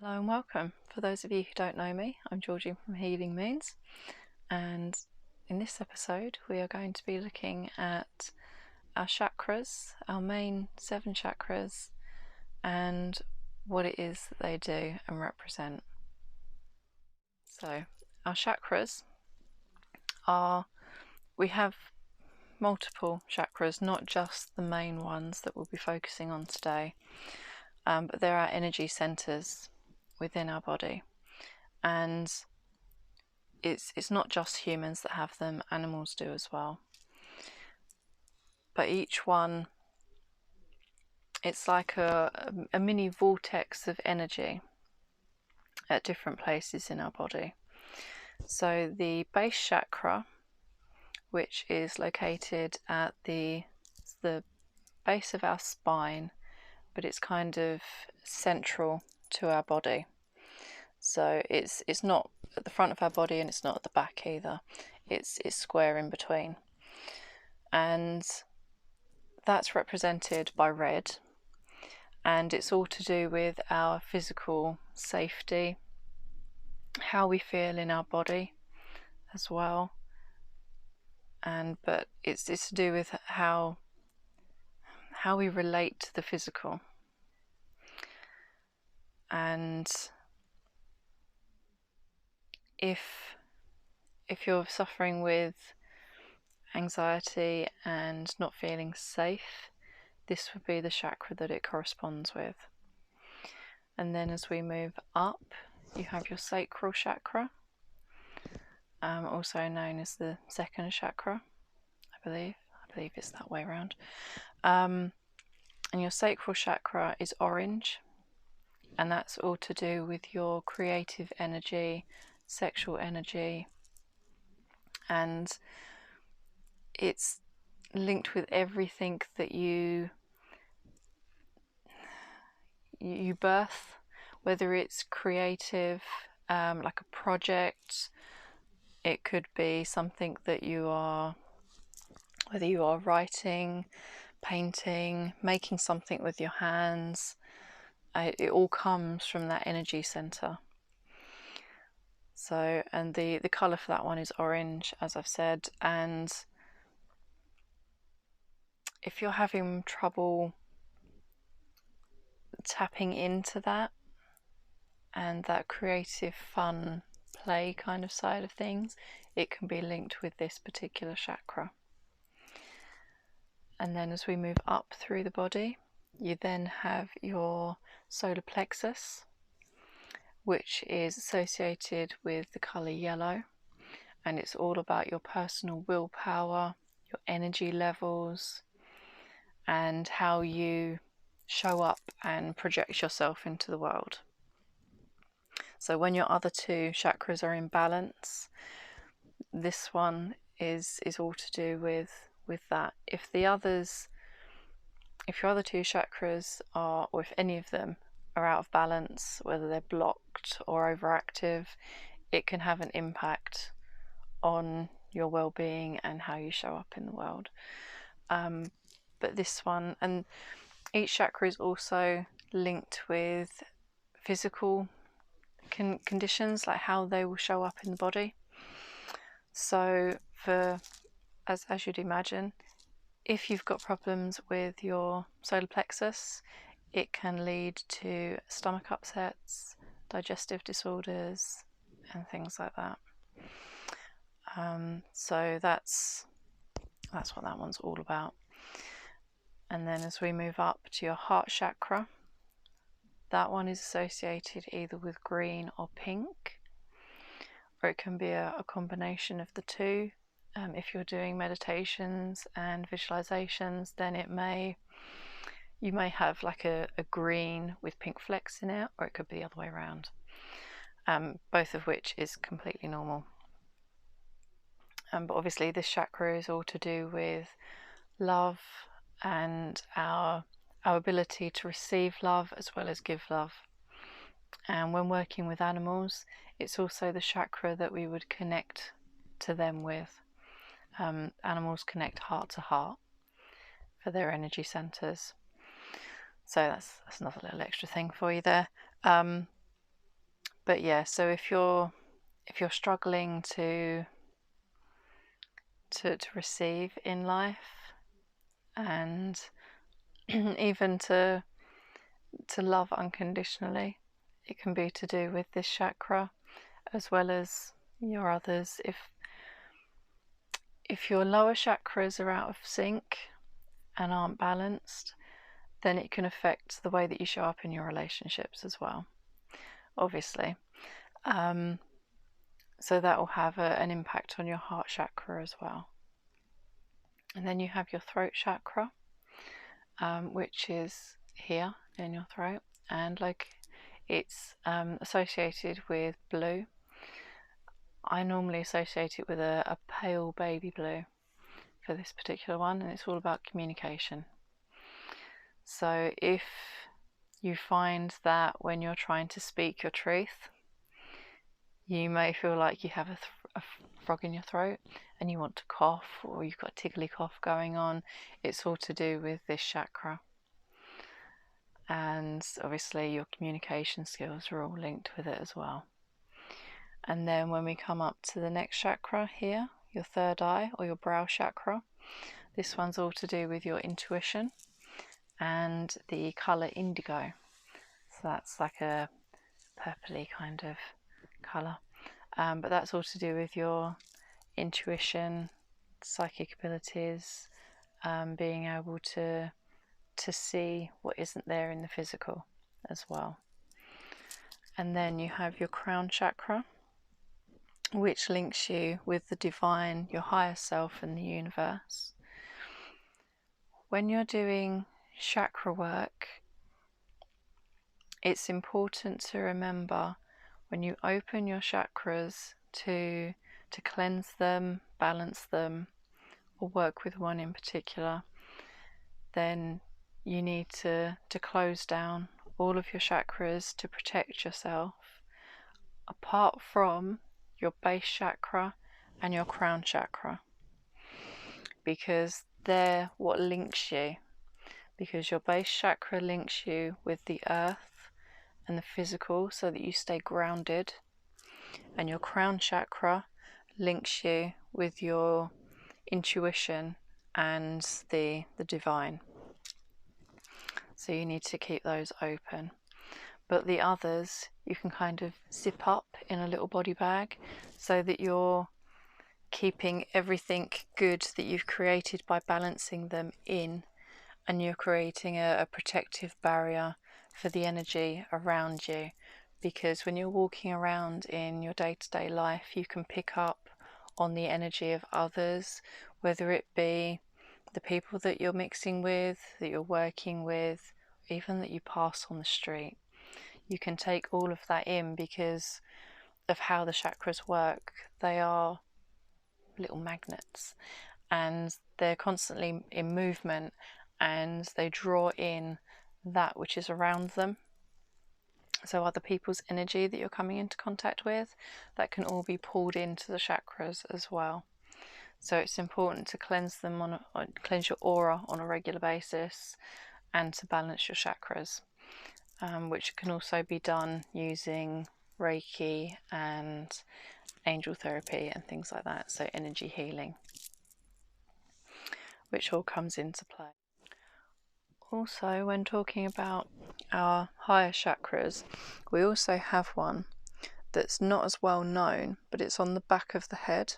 Hello and welcome. For those of you who don't know me, I'm Georgie from Healing Moons, and in this episode we are going to be looking at our chakras, our main 7 chakras, and what it is that they do and represent. So our chakras we have multiple chakras, not just the main ones that we'll be focusing on today, but there are energy centers within our body, and it's not just humans that have them, animals do as well. But each one, it's like a mini vortex of energy at different places in our body. So the base chakra, which is located at the base of our spine, but it's kind of central to our body. So it's not at the front of our body and it's not at the back either. It's square in between. And that's represented by red, and it's all to do with our physical safety, how we feel in our body as well, but it's to do with how we relate to the physical. And if you're suffering with anxiety and not feeling safe, this would be the chakra that it corresponds with. And then as we move up, you have your sacral chakra, also known as the second chakra, I believe it's that way around. And your sacral chakra is orange, and that's all to do with your creative energy, sexual energy, and it's linked with everything that you birth, whether it's creative, like a project. It could be something that whether you are writing, painting, making something with your hands. It all comes from that energy center. So, and the color for that one is orange, as I've said. And if you're having trouble tapping into that and that creative, fun, play kind of side of things, it can be linked with this particular chakra. And then as we move up through the body, you then have your solar plexus, which is associated with the colour yellow, and it's all about your personal willpower, your energy levels, and how you show up and project yourself into the world. So when your other 2 chakras are in balance, this one is all to do with that. If your other 2 chakras are, or if any of them are out of balance, whether they're blocked or overactive, it can have an impact on your well-being and how you show up in the world. But this one, and each chakra is also linked with physical conditions, like how they will show up in the body. So as you'd imagine, if you've got problems with your solar plexus, it can lead to stomach upsets, digestive disorders, and things like that. So that's what that one's all about. And then as we move up to your heart chakra, that one is associated either with green or pink, or it can be a combination of the 2. If you're doing meditations and visualizations, then you may have like a green with pink flecks in it, or it could be the other way around, both of which is completely normal. But obviously this chakra is all to do with love and our ability to receive love as well as give love. And when working with animals, it's also the chakra that we would connect to them with. Animals connect heart to heart for their energy centers. So that's another little extra thing for you there. But yeah, so if you're struggling to receive in life, and even to love unconditionally, it can be to do with this chakra as well as your others. If your lower chakras are out of sync and aren't balanced, then it can affect the way that you show up in your relationships as well, obviously. So that will have an impact on your heart chakra as well. And then you have your throat chakra, which is here in your throat, and like it's associated with blue. I normally associate it with a pale baby blue for this particular one, and it's all about communication. So if you find that when you're trying to speak your truth, you may feel like you have a frog in your throat and you want to cough, or you've got a tickly cough going on, it's all to do with this chakra. And obviously your communication skills are all linked with it as well. And then when we come up to the next chakra here, your third eye or your brow chakra, this one's all to do with your intuition and the colour indigo. So that's like a purpley kind of colour. But that's all to do with your intuition, psychic abilities, being able to see what isn't there in the physical as well. And then you have your crown chakra, which links you with the divine, your higher self, and the universe. When you're doing chakra work, it's important to remember when you open your chakras to cleanse them, balance them, or work with one in particular, then you need to close down all of your chakras to protect yourself, apart from your base chakra and your crown chakra, because they're what links you. Because your base chakra links you with the earth and the physical so that you stay grounded, and your crown chakra links you with your intuition and the divine. So you need to keep those open. But the others you can kind of zip up in a little body bag so that you're keeping everything good that you've created by balancing them in, and you're creating a protective barrier for the energy around you. Because when you're walking around in your day-to-day life, you can pick up on the energy of others, whether it be the people that you're mixing with, that you're working with, even that you pass on the street. You can take all of that in because of how the chakras work. They are little magnets, and they're constantly in movement, and they draw in that which is around them. So other people's energy that you're coming into contact with, that can all be pulled into the chakras as well. So it's important to cleanse them cleanse your aura on a regular basis, and to balance your chakras, which can also be done using Reiki and angel therapy and things like that. So energy healing, which all comes into play. Also, when talking about our higher chakras, we also have one that's not as well known, but it's on the back of the head.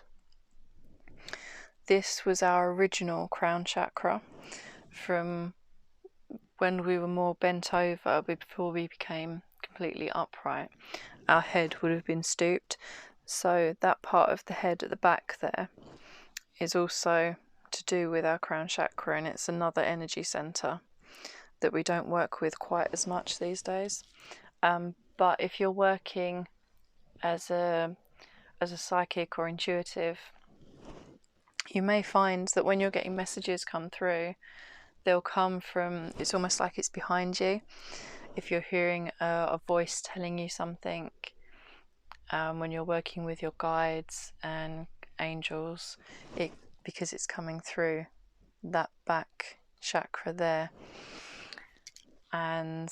This was our original crown chakra from when we were more bent over, before we became completely upright. Our head would have been stooped, so that part of the head at the back there is also to do with our crown chakra, and it's another energy center that we don't work with quite as much these days. But if you're working as a psychic or intuitive, you may find that when you're getting messages come through, they'll come from, it's almost like it's behind you. If you're hearing a voice telling you something, when you're working with your guides and angels, because it's coming through that back chakra there. And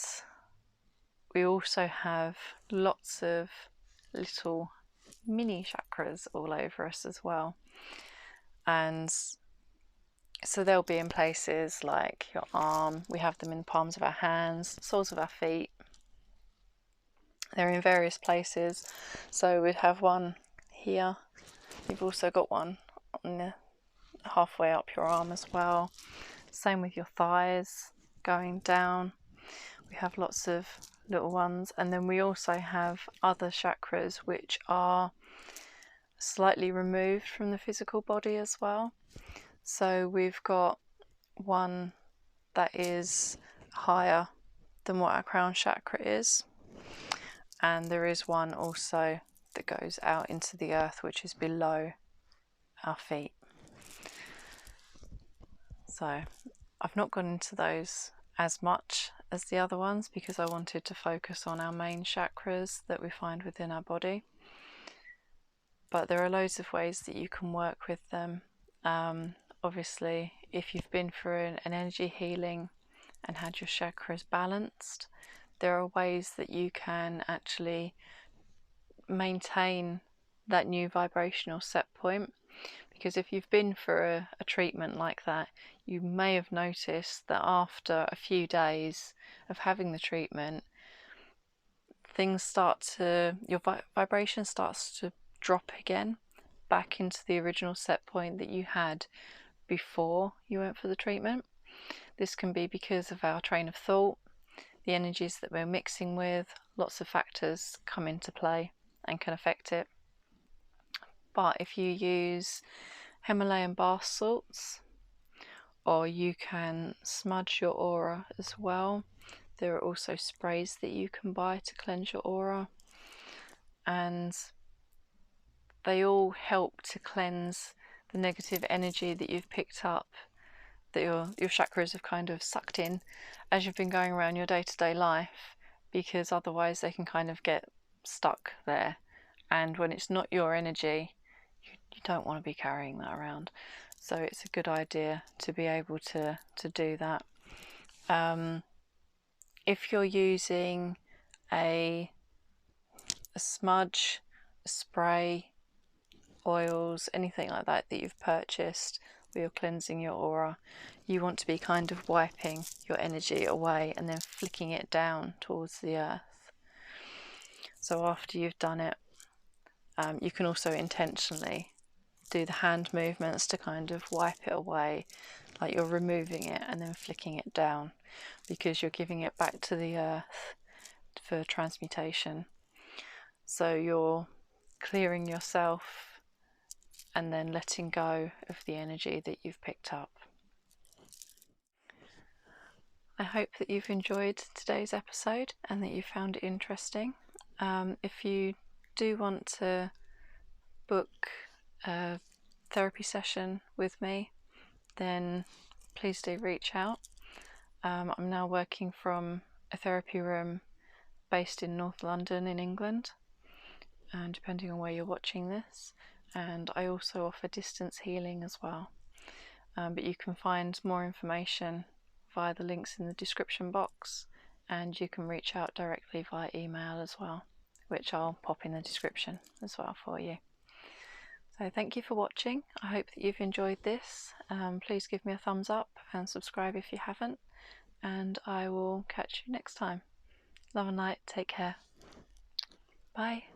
we also have lots of little mini chakras all over us as well. And so they'll be in places like your arm, we have them in the palms of our hands, soles of our feet. They're in various places. So we'd have one here. You've also got one on the halfway up your arm as well. Same with your thighs going down. We have lots of little ones, and then we also have other chakras which are slightly removed from the physical body as well. So we've got one that is higher than what our crown chakra is, and there is one also that goes out into the earth which is below our feet. So I've not gone into those as much as the other ones because I wanted to focus on our main chakras that we find within our body. But there are loads of ways that you can work with them. Obviously, if you've been through an energy healing and had your chakras balanced, there are ways that you can actually maintain that new vibrational set point. Because if you've been for a treatment like that, you may have noticed that after a few days of having the treatment, things start to, your vibration starts to drop again back into the original set point that you had before you went for the treatment. This can be because of our train of thought, the energies that we're mixing with, lots of factors come into play and can affect it. But if you use Himalayan bath salts, or you can smudge your aura as well. There are also sprays that you can buy to cleanse your aura, and they all help to cleanse the negative energy that you've picked up, that your chakras have kind of sucked in as you've been going around your day-to-day life, because otherwise they can kind of get stuck there, and when it's not your energy, you don't want to be carrying that around. So it's a good idea to be able to do that. If you're using a smudge, a spray, oils, anything like that that you've purchased where you're cleansing your aura, you want to be kind of wiping your energy away and then flicking it down towards the earth. So after you've done it, you can also intentionally do the hand movements to kind of wipe it away, like you're removing it and then flicking it down, because you're giving it back to the earth for transmutation. So you're clearing yourself and then letting go of the energy that you've picked up. I hope that you've enjoyed today's episode and that you found it interesting. If you do want to book a therapy session with me, then please do reach out. I'm now working from a therapy room based in North London in England, and depending on where you're watching this, and I also offer distance healing as well. But you can find more information via the links in the description box, and you can reach out directly via email as well, which I'll pop in the description as well for you. So thank you for watching. I hope that you've enjoyed this. Please give me a thumbs up and subscribe if you haven't, and I will catch you next time. Love and light. Take care. Bye.